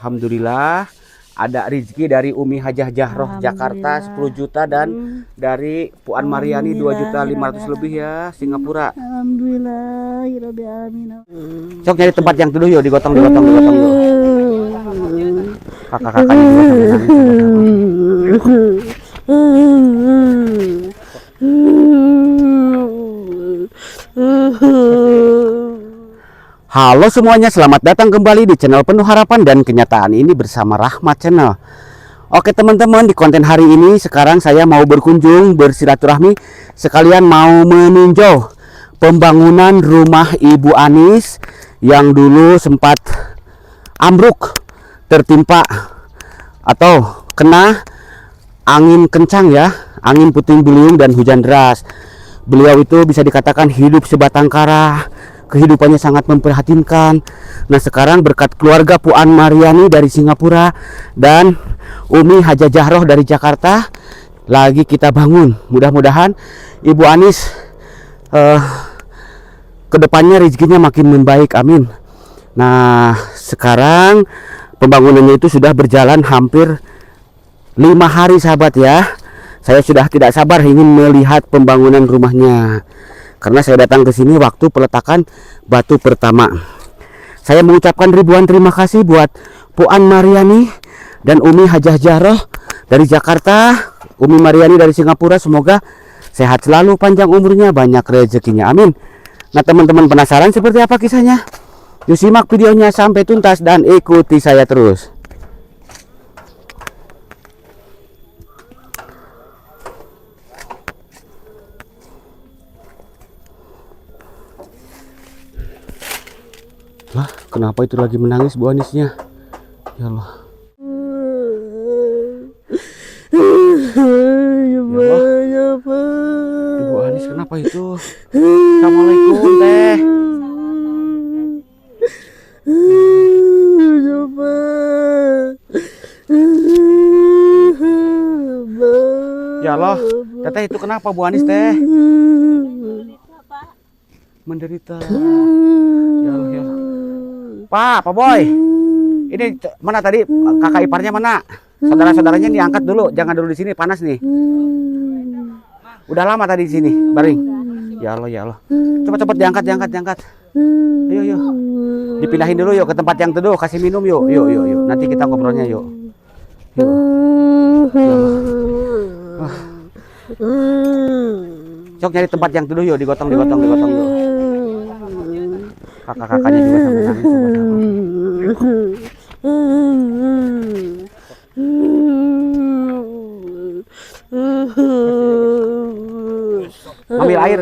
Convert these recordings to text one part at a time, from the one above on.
Alhamdulillah ada rezeki dari Umi Hajah Jahroh Jakarta 10 juta dan dari Puan Mariani 2.500.000 lebih ya Singapura. Alhamdulillah, Sok nyari tempat yang teduh yuk, digotong yuk. Kakak-kakaknya juga sambil nangis. Halo semuanya, selamat datang kembali di channel Penuh Harapan dan Kenyataan ini bersama Rahmat Channel. Oke teman-teman, di konten hari ini sekarang saya mau berkunjung bersilaturahmi sekalian mau meninjau pembangunan rumah Ibu Anis yang dulu sempat ambruk, tertimpa atau kena angin kencang ya, angin puting beliung dan hujan deras. Beliau itu bisa dikatakan hidup sebatang kara, kehidupannya sangat memprihatinkan. Nah sekarang berkat keluarga Puan Mariani dari Singapura dan Umi Hajah Jahroh dari Jakarta, lagi kita bangun. Mudah-mudahan Ibu Anis kedepannya rezekinya makin membaik, amin. Nah sekarang pembangunannya itu sudah berjalan hampir 5 hari sahabat ya. Saya sudah tidak sabar ingin melihat pembangunan rumahnya, karena saya datang ke sini waktu peletakan batu pertama. Saya mengucapkan ribuan terima kasih buat Puan Mariani dan Umi Hajah Jahroh dari Jakarta, Umi Mariani dari Singapura. Semoga sehat selalu, panjang umurnya, banyak rezekinya, amin. Nah teman-teman penasaran seperti apa kisahnya? Yuk simak videonya sampai tuntas dan ikuti saya terus. Lah, kenapa itu lagi menangis Bu Anisnya? Ya Allah. Ya Allah. Ibu Anis kenapa itu? Assalamualaikum Teh. Ya Allah, Teteh itu kenapa Bu Anis Teh? Menderita. Ya Allah, ya Allah. Pak Boy, ini mana tadi kakak iparnya mana? Saudara-saudaranya diangkat dulu, jangan dulu di sini, panas nih. Udah lama tadi di sini, baring. Ya Allah, ya Allah. Cepat-cepat diangkat. Ayo. Dipindahin dulu yuk ke tempat yang teduh, kasih minum yuk. Yuk. Nanti kita ngobrolnya yuk. Ya Allah. Cok nyari tempat yang teduh yuk, digotong yuk. Kakak-kakaknya juga sambil nangis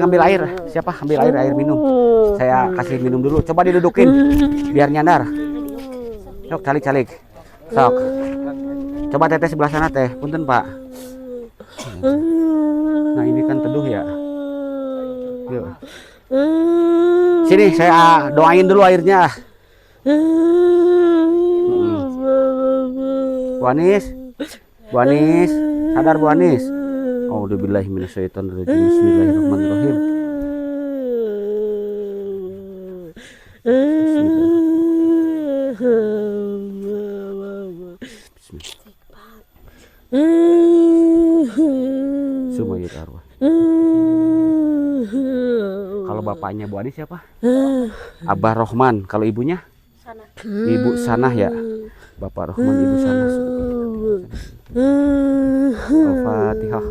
Ngambil air. Siapa? Ambil air minum. Saya kasih minum dulu. Coba didudukin biar nyandar. Sok calik. Sok. Coba Teteh sebelah sana Teh. Punten Pak. Nah ini kan teduh ya. Yuk. Sini saya doain dulu airnya. Bu Anis, sadar Bu Anis. A'udzubillahi minasyaitonirrajim. Bismillahirrahmanirrahim. Sumayir arwah. Kalau bapaknya Bu Anis siapa? Abah Rohman. Kalau ibunya? Sanah. Ibu Sanah ya. Bapak Rohman, Ibu Sanah. Al-Fatihah.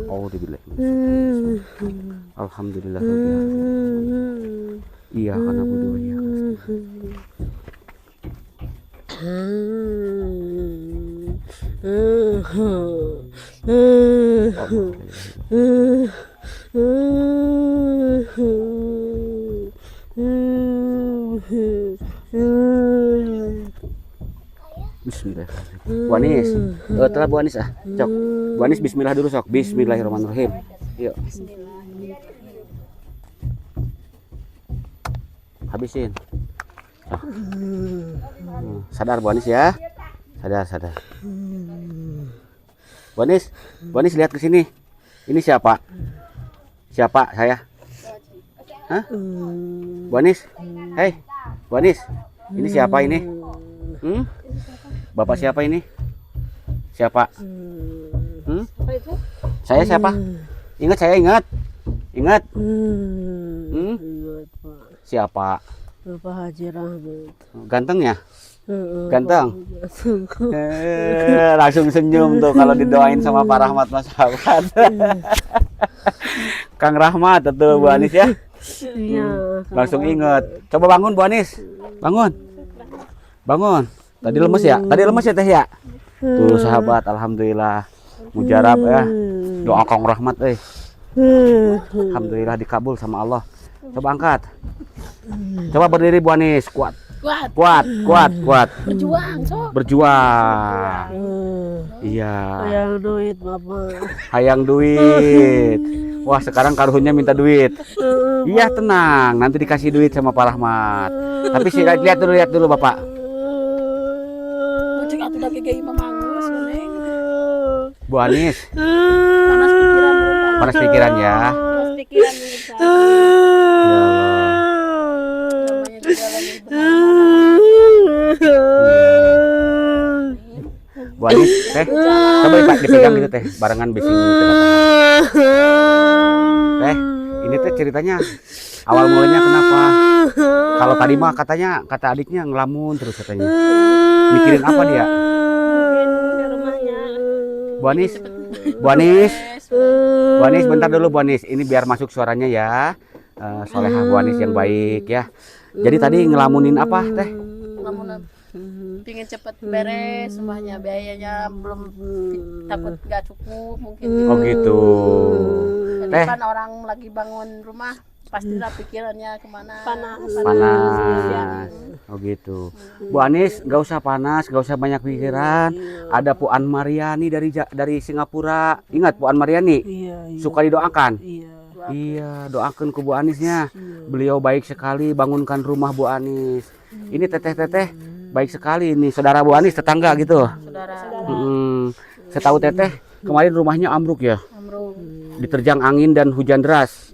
Alhamdulillah. Iya karena budu ya. Bismillahirrahmanirrahim. Bu Anis, telah Bu Anis cok. Bu Anis bismillah dulu sok. Bismillahirrahmanirrahim. Yuk. Habisin. Sadar Bu Anis ya. Sadar. Bu Anis lihat ke sini. Ini siapa? Siapa saya? Hah? Bu Anis? Hei, Bu Anis. Ini siapa ini? Bapak siapa ini? Siapa? Apa itu? Saya siapa? Ingat, saya ingat. Ingat. Ingat, Pak. Siapa? Bapak Haji Rahmat. Ganteng ya? Ganteng. Ganteng. Langsung senyum tuh kalau didoain sama Pak Rahmat Mas sahabat. Kang Rahmat atau Bu Anis ya? Iya. Langsung inget. Coba bangun Bu Anis. Bangun. Bangun. Tadi lemes ya? Tadi lemes ya Teh ya? Tuh sahabat, alhamdulillah. Mujarab ya. Doa Kang Rahmat alhamdulillah dikabul sama Allah. Coba angkat. Coba berdiri Bu Anis, kuat. Kuat. Berjuang, sok. Berjuang. Iya. Hayang duit, Bapak. Hayang duit. Wah, sekarang karuhunnya minta duit. Iya, tenang. Nanti dikasih duit sama Pak Rahmat. Tapi sih lihat dulu Bapak. Cek atuh da gege memangus neng. Bu Anis, Panas pikiran. panas pikiran ya. Panas pikiran nih. Ya Allah. Namanya juga lagi Bu Anis, Teh, coba dipegang gitu Teh, barengan bising Teh, ini Teh ceritanya awal mulanya kenapa? Kalau tadi mah kata adiknya ngelamun terus katanya. Mikirin apa dia? di rumahnya. Bu Anis, bentar dulu Bu Anis. Ini biar masuk suaranya ya. Solehah Bu Anis yang baik ya. Jadi tadi ngelamunin apa Teh? Namun pingin cepet beres semuanya, biayanya belum, takut nggak cukup mungkin. Oh gitu. Jadi Teh. kan orang lagi bangun rumah pastilah pikirannya kemana. Panas. Oh gitu. Bu Anis, nggak usah panas, nggak usah banyak pikiran. Ada Bu An Mariani dari Singapura. Ingat Bu An Mariani? Iya. Suka didoakan. Iya. Iya, doakan ke Bu Anisnya. Beliau baik sekali, bangunkan rumah Bu Anis. Ini teteh baik sekali ini, saudara Bu Anis, tetangga gitu. Saudara. Setahu teteh kemarin rumahnya ambruk ya, Amrung. diterjang angin dan hujan deras.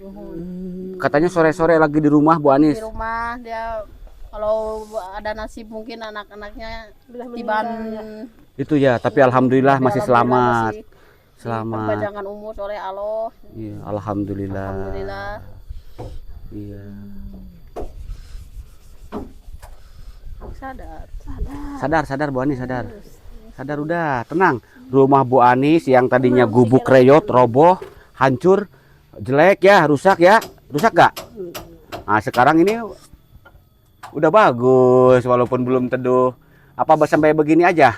Katanya sore-sore lagi di rumah Bu Anis. Di rumah dia kalau ada nasib mungkin anak-anaknya tiban Itu ya, tapi alhamdulillah masih selamat. Selamat. Perpanjangan umur oleh Allah. Iya, alhamdulillah. Alhamdulillah. Iya. Sadar. Bu Anis, sadar. Sadar udah, tenang. Rumah Bu Anis yang tadinya gubuk reyot, roboh, hancur, jelek ya, rusak ya. Rusak gak? Nah, sekarang ini udah bagus walaupun belum teduh. Apa sampai begini aja?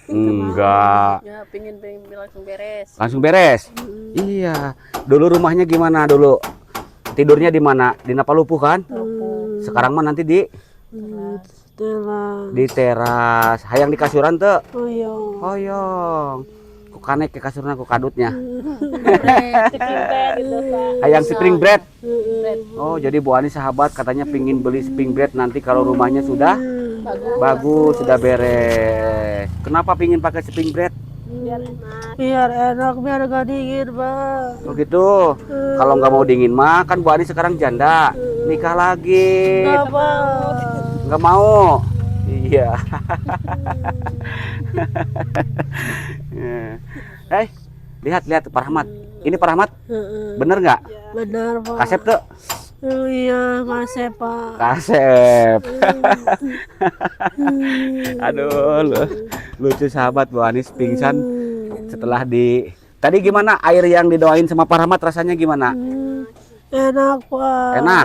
Enggak. Ya, pingin langsung beres. Langsung beres. Iya. Dulu rumahnya gimana dulu? Tidurnya di mana? Di Napalupuh kan? Sekarang mah nanti di teras. Hayang di kasuran tuh. Hoyong. Ku kanek ke kasurna ku kadutnya. Hayang spring bed. Oh, jadi Bu Ani sahabat katanya pingin beli spring bed nanti kalau rumahnya sudah bagus, sudah beres. Kenapa pingin pakai spring bed? Biar enak, biar gak dingin, Bang. Oh gitu. Kalau nggak mau dingin mah kan Bu Ani sekarang janda, nikah lagi. Nggak mau. Iya. Lihat Pak Rahmat. Ini Pak Rahmat. Bener nggak? Benar, Pak. Kasep tuh. Iya, kasep, Pak. Kasep. Aduh, lucu sahabat Bu Anis pingsan setelah Tadi gimana air yang didoain sama Pak Rahmat rasanya gimana? Enak, Pak. Enak.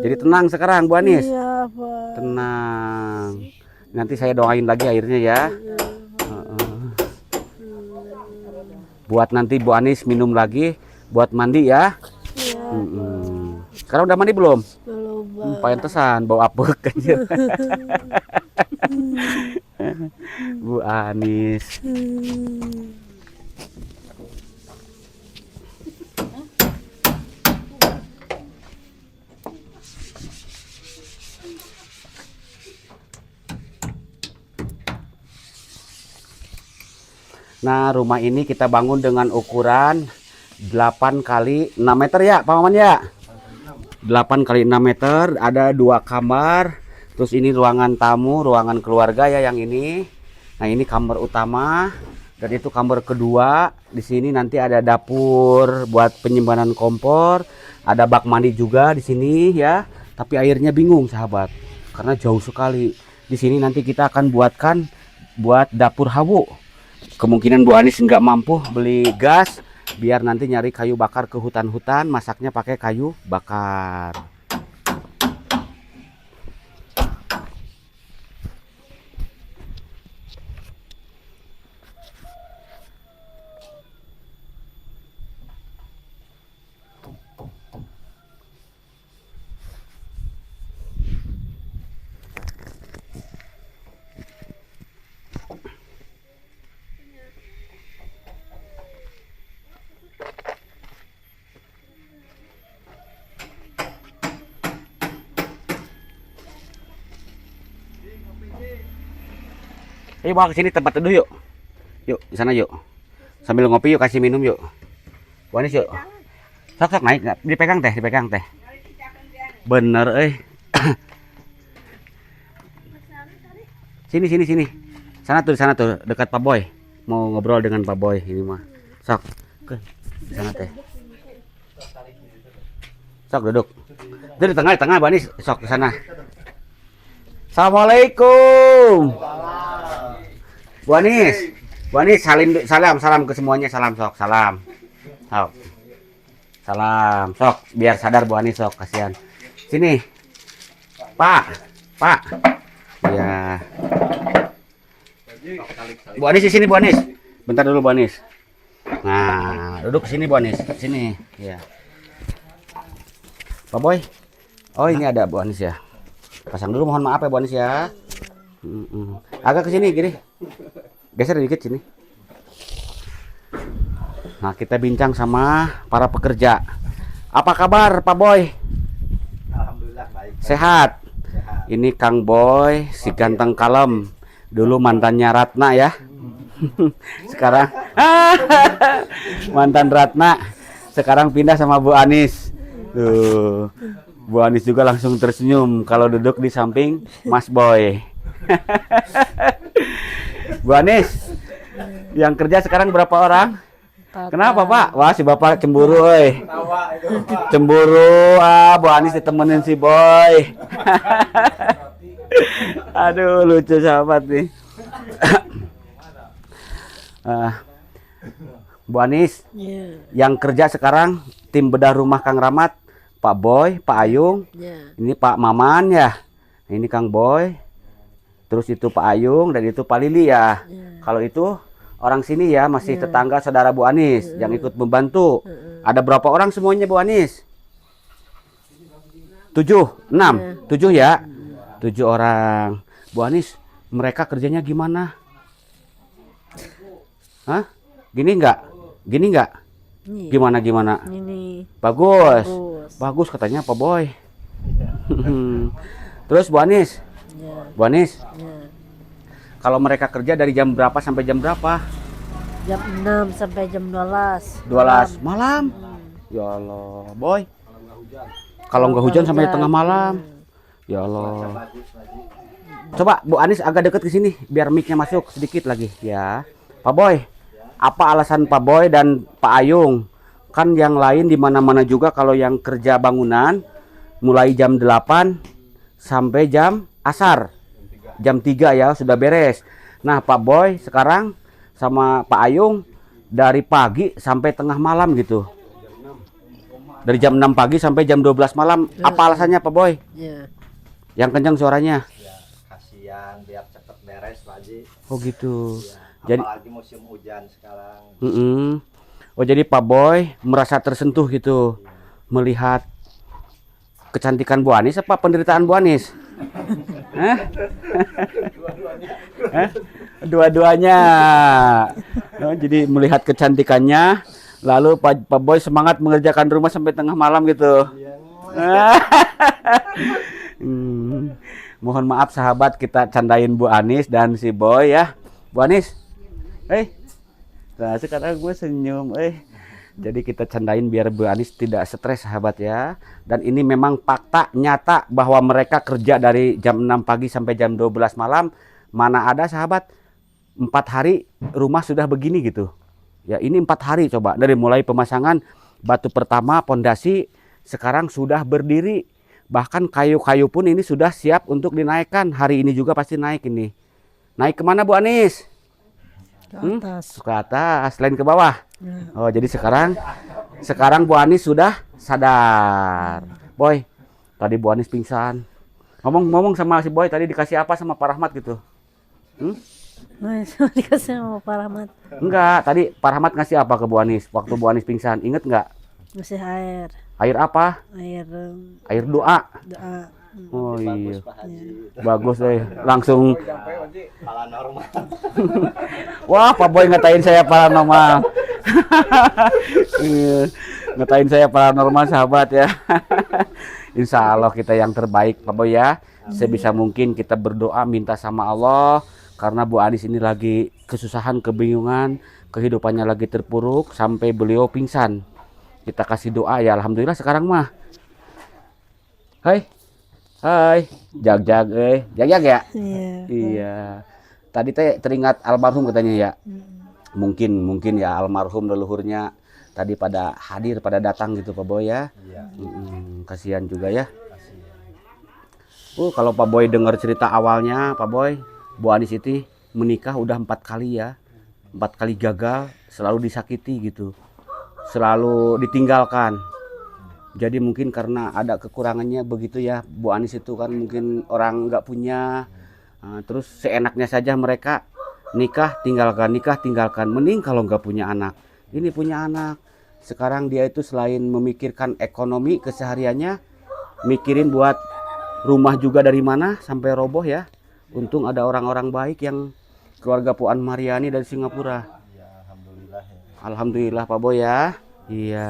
Jadi tenang sekarang Bu Anis. Iya, Pak. Tenang. Nanti saya doain lagi airnya ya. Buat nanti Bu Anis minum lagi, buat mandi ya. Sekarang udah mandi belum? Belum, Pak. Pantesan bau apek anjir. Bu Anis. Nah, rumah ini kita bangun dengan ukuran 8 kali 6 meter ya, Pak Maman ya? 8 kali 6 meter, ada 2 kamar. Terus ini ruangan tamu, ruangan keluarga ya yang ini. Nah, ini kamar utama dan itu kamar kedua. Di sini nanti ada dapur buat penyimpanan kompor, ada bak mandi juga di sini ya. Tapi airnya bingung sahabat, karena jauh sekali. Di sini nanti kita akan buat dapur hawu. Kemungkinan Bu Anis nggak mampu beli gas, biar nanti nyari kayu bakar ke hutan-hutan, masaknya pakai kayu bakar. Ayo bawa ke sini tempat teduh yuk. Yuk, di sana yuk. Sambil ngopi yuk, kasih minum yuk. Bu Anis yuk. Sok naik, dipegang teh, dipegang teh. Bener Sini. Sana tuh, dekat Pak Boy. Mau ngobrol dengan Pak Boy ini mah. Sok. Ke sana teh. Sok duduk. Itu di tengah Bu Anis, sok ke sana. Assalamualaikum. Bu Anis, salam ke semuanya, salam sok, salam. Sok. Salam, sok, biar sadar Bu Anis sok, kasihan. Sini. Pak. Ya. Bu Anis di sini, Bu Anis. Bentar dulu Bu Anis. Nah, duduk ke sini Bu Anis, sini. Ya. Pak Boy. Oh, ini ada Bu Anis ya. Pasang dulu, mohon maaf ya Bu Anis ya. Agak ke sini gini. Geser dikit sini. Nah, kita bincang sama para pekerja. Apa kabar Pak Boy? Alhamdulillah baik. Sehat. Ini Kang Boy, si ganteng kalem. Dulu mantannya Ratna ya. Sekarang mantan Ratna. Sekarang pindah sama Bu Anis. Tuh. Bu Anis juga langsung tersenyum kalau duduk di samping Mas Boy. Bu Anis, yang kerja sekarang berapa orang? Kenapa Pak? Wah, si Bapak cemburu, Cemburu, Bu Anis ditemenin si Boy. Aduh, lucu sahabat nih. Bu Anis, yang kerja sekarang tim bedah rumah Kang Rahmat, Pak Boy, Pak Ayung, ini Pak Maman ya, ini Kang Boy. Terus itu Pak Ayung dan itu Pak Lili ya. Kalau itu orang sini ya, masih tetangga saudara Bu Anis yang ikut membantu. Ada berapa orang semuanya Bu Anis? 7, 6, 7 ya. 7 orang. Bu Anis, mereka kerjanya gimana? Hah? Gini enggak? Gimana? Ini. Bagus. Bagus katanya Pak Boy. Terus Bu Anis? Bu Anis, kalau mereka kerja dari jam berapa sampai jam berapa? Jam 6 sampai jam 12. 12 malam. Ya Allah, Boy. Kalau nggak hujan sampai tengah malam. Ya Allah. Coba Bu Anis agak deket ke sini biar mic-nya masuk sedikit lagi ya. Pak Boy, apa alasan Pak Boy dan Pak Ayung? Kan yang lain di mana-mana juga kalau yang kerja bangunan mulai jam 8 sampai jam asar, jam 3 ya sudah beres. Nah Pak Boy sekarang sama Pak Ayung dari pagi sampai tengah malam gitu. Dari jam 6 pagi sampai jam 12 malam. Apa alasannya Pak Boy? Yang kencang suaranya. Ya, kasihan biar cepet beres Pak Haji. Oh gitu. Ya, Jadi apalagi musim hujan sekarang. Oh jadi Pak Boy merasa tersentuh gitu melihat kecantikan Bu Anis apa penderitaan Bu Anis? Dua-duanya. Oh, jadi melihat kecantikannya, lalu Pak Boy semangat mengerjakan rumah sampai tengah malam gitu. Mohon maaf sahabat, kita candain Bu Anis dan si Boy ya. Bu Anis, nah sekarang gue senyum, Jadi kita candain biar Bu Anis tidak stres sahabat ya. Dan ini memang fakta nyata bahwa mereka kerja dari jam 6 pagi sampai jam 12 malam. Mana ada sahabat 4 hari rumah sudah begini gitu. Ya ini 4 hari coba dari mulai pemasangan batu pertama pondasi sekarang sudah berdiri. Bahkan kayu-kayu pun ini sudah siap untuk dinaikkan. Hari ini juga pasti naik ini. Naik kemana Bu Anis? Ke atas. Ke atas, selain ke bawah. Ya. Oh jadi sekarang Bu Anis sudah sadar. Boy, tadi Bu Anis pingsan. Ngomong sama si Boy tadi dikasih apa sama Pak Rahmat gitu? Nah, itu dikasih sama Pak Rahmat. Enggak, tadi Pak Rahmat ngasih apa ke Bu Anis waktu Bu Anis pingsan? Ingat nggak? Masih air. Air apa? Air doa. Doa. Oh iya, Pak Haji. bagus deh. Langsung, Paranormal. wah Pak Boy ngatain saya paranormal. Iya, ngatain saya paranormal sahabat ya. Insya Allah kita yang terbaik Pak Boy ya. Sebisa mungkin kita berdoa minta sama Allah. Karena Bu Anis ini lagi kesusahan, kebingungan, kehidupannya lagi terpuruk sampai beliau pingsan. Kita kasih doa ya, alhamdulillah sekarang mah. Hai, jag ya. Iya. Iya. Tadi teh teringat almarhum katanya ya. Mungkin ya almarhum leluhurnya tadi pada hadir, pada datang gitu Pak Boy ya. Iya. Kasihan juga ya. Kalau Pak Boy dengar cerita awalnya Pak Boy, Bu Anis itu menikah udah 4 kali ya. 4 kali gagal, selalu disakiti gitu. Selalu ditinggalkan. Jadi mungkin karena ada kekurangannya begitu ya. Bu Anis itu kan mungkin orang nggak punya. Terus seenaknya saja mereka nikah tinggalkan. Mending kalau nggak punya anak. Ini punya anak. Sekarang dia itu selain memikirkan ekonomi kesehariannya, mikirin buat rumah juga dari mana sampai roboh ya. Untung ada orang-orang baik yang keluarga Puan Mariani dari Singapura. Ya, alhamdulillah ya. Alhamdulillah Pak Boy ya. Iya.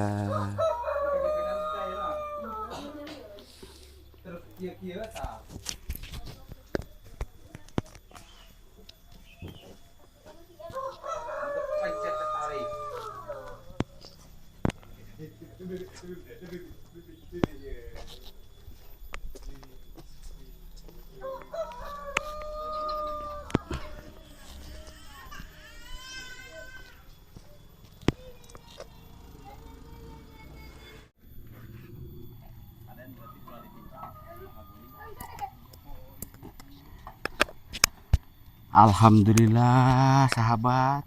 Alhamdulillah sahabat.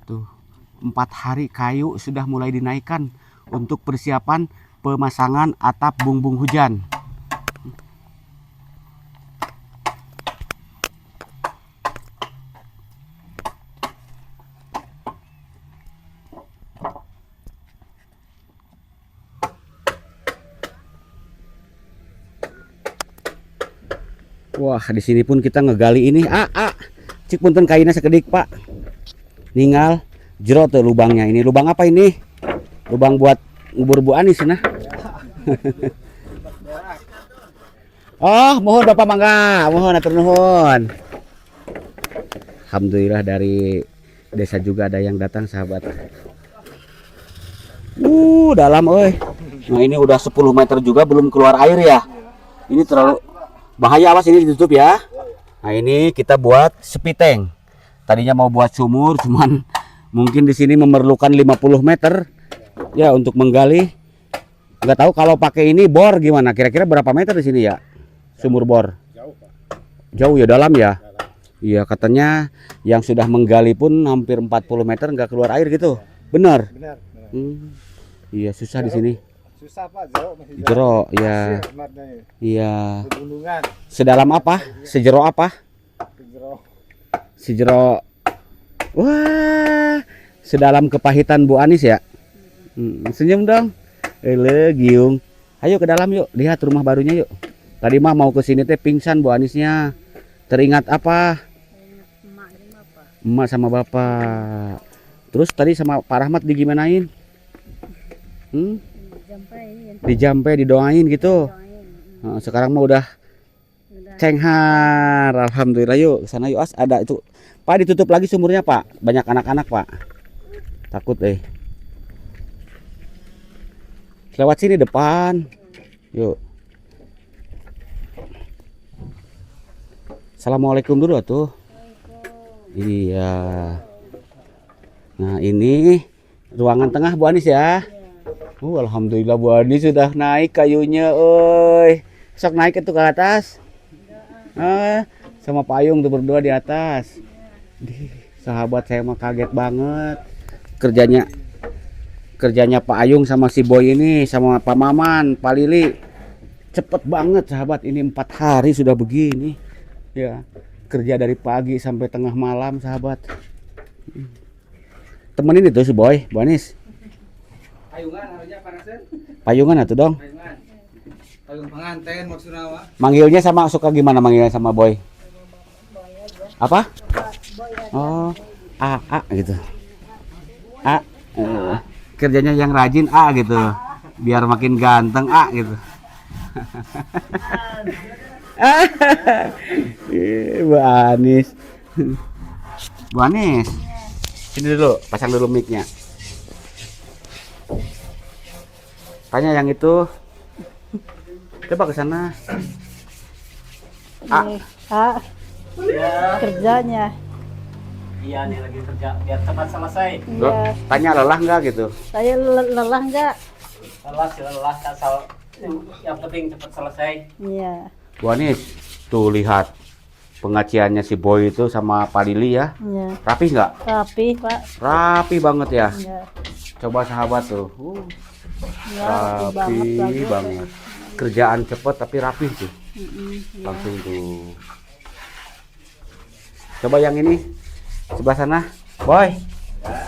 Tuh 4 hari kayu sudah mulai dinaikkan untuk persiapan pemasangan atap bumbung hujan. Wah, di sini pun kita ngegali ini. Cik punten kainnya sekedik, Pak. Ningal jero tuh lubangnya. Ini lubang apa ini? Lubang buat ngubur Bu Anis nah. Oh, mohon Bapak mangga, mohon atur nuhun. Alhamdulillah dari desa juga ada yang datang sahabat. Dalam euy. Nah, ini udah 10 meter juga belum keluar air ya. Ini terlalu bahaya, awas ini ditutup ya. Nah, ini kita buat sepiteng. Tadinya mau buat sumur, cuman mungkin di sini memerlukan 50 meter ya untuk menggali. Nggak tahu kalau pakai ini bor gimana. Kira-kira berapa meter di sini ya? Sumur bor. Jauh, Pak. Jauh ya, dalam ya. Iya, katanya yang sudah menggali pun hampir 40 meter nggak keluar air gitu. Benar. Benar. Iya, susah di sini. Susah, Pak. Jauh masih Jero, ya. Pasir, tempatnya ya. Iya. Pegunungan. Sedalam apa? Sejero apa? Jero. Sejero. Wah, sedalam kepahitan Bu Anis ya. Senyum dong. Giung. Ayo ke dalam yuk, lihat rumah barunya yuk. Tadi mah mau ke sini teh pingsan Bu Anisnya. Teringat apa? Emak sama bapak. Terus tadi sama Pak Rahmat digimanain? Dijampe, didoain gitu. Nah, sekarang mah udah cenghar. Alhamdulillah, yuk sana yuk. Ada itu Pak, ditutup lagi sumurnya Pak. Banyak anak-anak Pak. Takut lewat sini depan. Yuk. Assalamualaikum dulu atuh. Iya. Nah, ini ruangan tengah Bu Anis ya. Alhamdulillah Bu Anis sudah naik kayunya, oi. Sok naik itu ke atas. Sama payung tuh berdua di atas. Sahabat saya mah kaget banget. Kerjanya Pak Ayung sama si Boy ini, sama Pak Maman, Pak Lili. Cepet banget sahabat, ini 4 hari sudah begini. Ya, kerja dari pagi sampai tengah malam sahabat. Temenin itu si Boy, Bu Anis. Payungan harusnya panasan. Payungan atuh dong. Payung pengantin maksudnya apa? Manggilnya sama suka gimana manggilnya sama Boy? Apa? Oh, A gitu. A. Kerjanya yang rajin A gitu. Biar makin ganteng A gitu. Bu Anis. Bu Anis. Sini dulu, pasang dulu mic-nya. Tanya yang itu. Coba ke sana. Ini kerjanya. Iya, nih lagi kerja biar cepat selesai. Loh, Iya. tanya lelah nggak gitu? Saya lelah enggak? Lelah asal yang penting cepat selesai. Iya. Bu Anis, tuh lihat pengaciannya si Boy itu sama Pak Lili ya. Iya. Rapi nggak? Rapi, Pak. Rapi banget ya. Iya. Coba sahabat tuh. Iya, rapi Rapi bagus. banget. Kerjaan cepet tapi rapi tuh. Iya. Langsung tuh. Coba yang ini sebelah sana, Boy.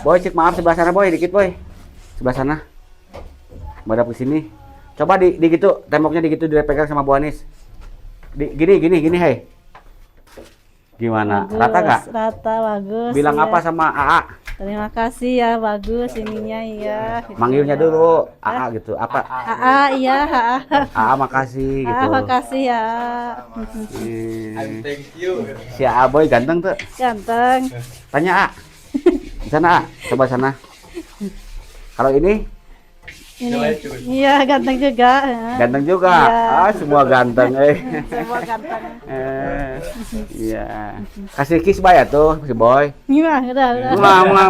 Boy, cek maaf sebelah sana Boy, dikit Boy. Sebelah sana. Madap ke sini. Coba di gitu, temboknya di gitu dipegang sama Bu Anis. Gini, hei. Gimana? Bagus, Rata gak? Rata, bagus. Bilang ya. apa sama AA? Terima kasih ya, bagus ininya ya. Gitu. Manggilnya dulu AA gitu. Apa? Iya, AA makasih gitu. makasih ya. Thank you. Si AA Boy ganteng tuh. Ganteng. Tanya A. Di sana A, coba sana. Kalau ini Ini. Iya, ganteng juga. ganteng juga. Iya. Semua ganteng Semua ganteng. Iya. Kasih kiss Bay ya tuh si Boy. Gimana? Udah. Mama.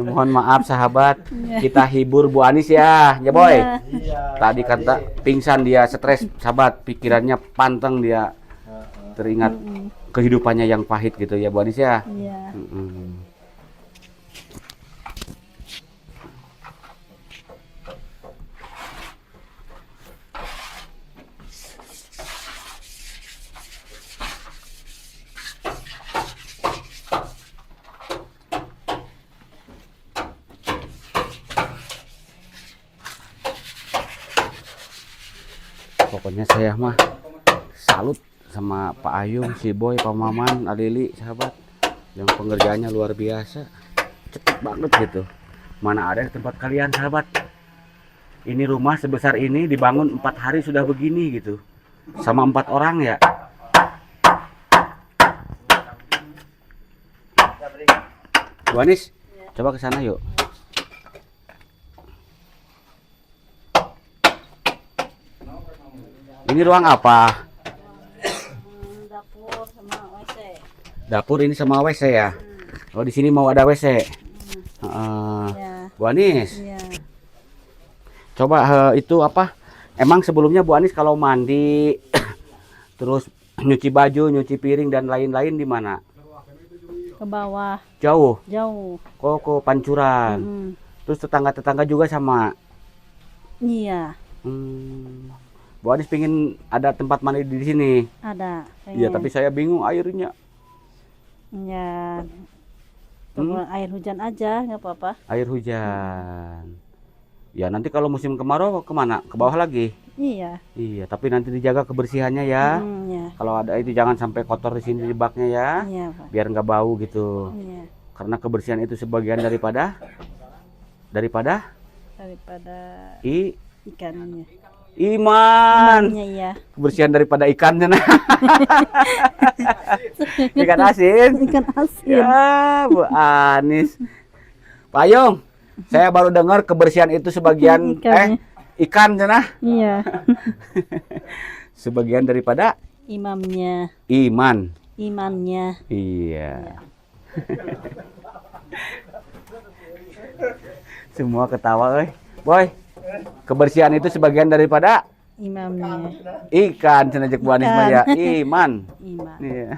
Mohon maaf sahabat, kita hibur Bu Anis ya Boy. Iya. Tadi kata pingsan dia, stres sahabat, pikirannya panteng dia, teringat kehidupannya yang pahit gitu ya Bu Anis ya. Iya. Pokoknya saya mah salut sama Pak Ayung, si Boy, Pak Maman, Alili, sahabat, yang pengerjaannya luar biasa, cepet banget gitu. Mana ada di tempat kalian sahabat, ini rumah sebesar ini dibangun 4 hari sudah begini gitu, sama 4 orang ya. Bu Anis, coba ke sana yuk. Ini ruang apa? Dapur sama WC. Dapur ini sama WC ya. Oh, di sini mau ada WC. Ya. Bu Anis, Iya. coba itu apa? Emang sebelumnya Bu Anis kalau mandi terus nyuci baju, nyuci piring dan lain-lain di mana? Ke bawah. Jauh. Jauh. Kok pancuran. Terus tetangga-tetangga juga sama. Iya. Bu Anis pingin ada tempat mandi di sini. Ada. Iya, tapi saya bingung airnya. Ya. Tunggu air hujan aja, nggak apa-apa. Air hujan. Ya nanti kalau musim kemarau kemana? Ke bawah lagi. Iya. Iya, tapi nanti dijaga kebersihannya ya. Ya. Kalau ada itu jangan sampai kotor di sini di baknya ya. Iya, Pak. Biar nggak bau gitu. Iya. Karena kebersihan itu sebagian daripada Daripada ikannya. iman. Imannya iya. Kebersihan daripada ikannya nah. Ikan asin. Ikan asin. Ya, Bu Anis. Pak Ayung, saya baru dengar kebersihan itu sebagian Ikannya. ikan nah. Iya. Sebagian daripada Imamnya. Iman. Imannya. Iya. Semua ketawa, Boy. Kebersihan itu sebagian daripada Imamnya. ikan, cenah Bu Anis mah ya. Iman. Iman. Iya.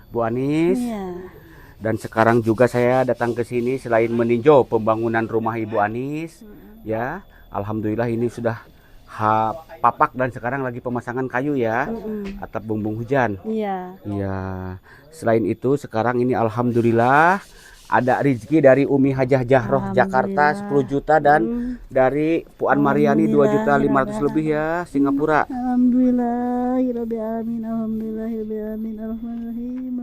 Bu Anis. Iya. Dan sekarang juga saya datang ke sini selain meninjau pembangunan rumah Ibu Anis, ya. Alhamdulillah ini sudah papak dan sekarang lagi pemasangan kayu ya, atap bumbung hujan. Iya. Iya. Selain itu sekarang ini alhamdulillah ada rezeki dari Umi Hajah Jahroh Jakarta 10 juta dan dari Puan Mariani 2.500.000 lebih ya Singapura. Alhamdulillahirabbil alamin. Alhamdulillahirabbil alamin. Arrahmanirrahim.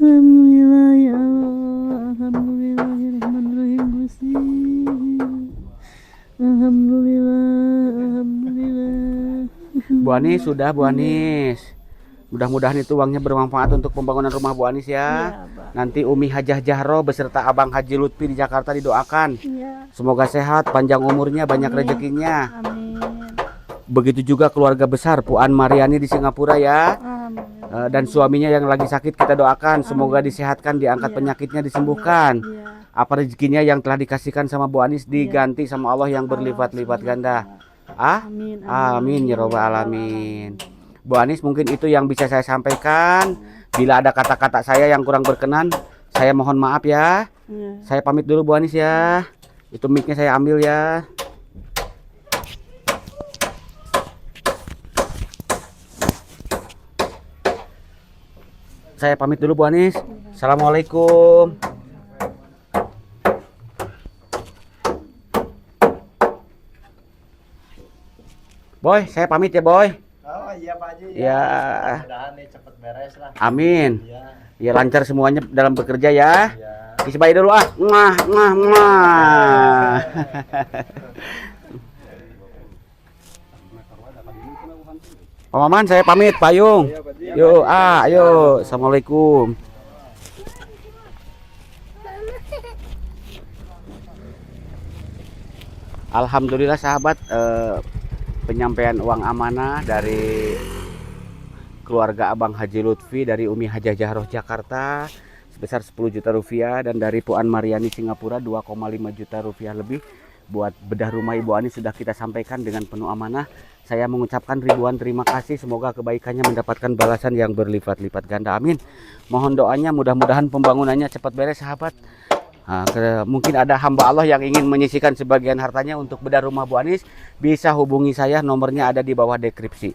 Alhamdulillah ya Allah. Alhamdulillahirrahmanirrahim. Alhamdulillah. Bu Anis sudah Bu Anis. Mudah-mudahan itu uangnya bermanfaat untuk pembangunan rumah Bu Anis ya. Nanti Umi Hajah Jahroh beserta Abang Haji Lutfi di Jakarta didoakan. Iya. Semoga sehat, panjang umurnya, banyak rezekinya. Amin. Begitu juga keluarga besar Puan Mariani di Singapura ya. Amin. Dan suaminya yang lagi sakit kita doakan semoga disehatkan, diangkat penyakitnya, disembuhkan. Iya. Apa rezekinya yang telah dikasihkan sama Bu Anis diganti sama Allah yang berlipat-lipat ganda. Amin. Amin ya robbal alamin. Bu Anis mungkin itu yang bisa saya sampaikan. Bila ada kata-kata saya yang kurang berkenan, saya mohon maaf ya. Iya. Saya pamit dulu Bu Anis ya. Itu mic-nya saya ambil ya. Saya pamit dulu Bu Anis. Assalamualaikum. Boy, saya pamit ya Boy. Oh iya Pak Haji. Ya. Mudah-mudahan nih cepet beres lah. Amin. Iya. Ya lancar semuanya dalam bekerja ya. Iya. Kis bayi dulu ah. Mwah, mwah, mwah. Pak Maman saya pamit payung. Yuk, ayo. Assalamualaikum. Alhamdulillah sahabat, penyampaian uang amanah dari keluarga Abang Haji Lutfi dari Umi Hajah Jahroh Jakarta sebesar 10 juta rupiah dan dari Puan Mariani Singapura 2,5 juta rupiah lebih buat bedah rumah Ibu Anis sudah kita sampaikan dengan penuh amanah. Saya mengucapkan ribuan terima kasih, semoga kebaikannya mendapatkan balasan yang berlipat-lipat ganda. Amin. Mohon doanya mudah-mudahan pembangunannya cepat beres sahabat. Mungkin ada hamba Allah yang ingin menyisihkan sebagian hartanya untuk bedah rumah Bu Anis, bisa hubungi saya, nomornya ada di bawah deskripsi.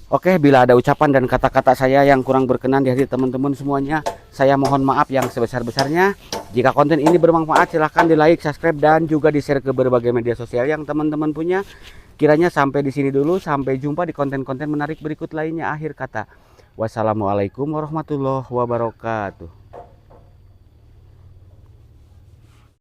Oke, bila ada ucapan dan kata-kata saya yang kurang berkenan di hati teman-teman semuanya, saya mohon maaf yang sebesar-besarnya. Jika konten ini bermanfaat, silahkan di like, subscribe, dan juga di share ke berbagai media sosial yang teman-teman punya. Kiranya sampai di sini dulu, sampai jumpa di konten-konten menarik berikut lainnya. Akhir kata, wassalamualaikum warahmatullahi wabarakatuh.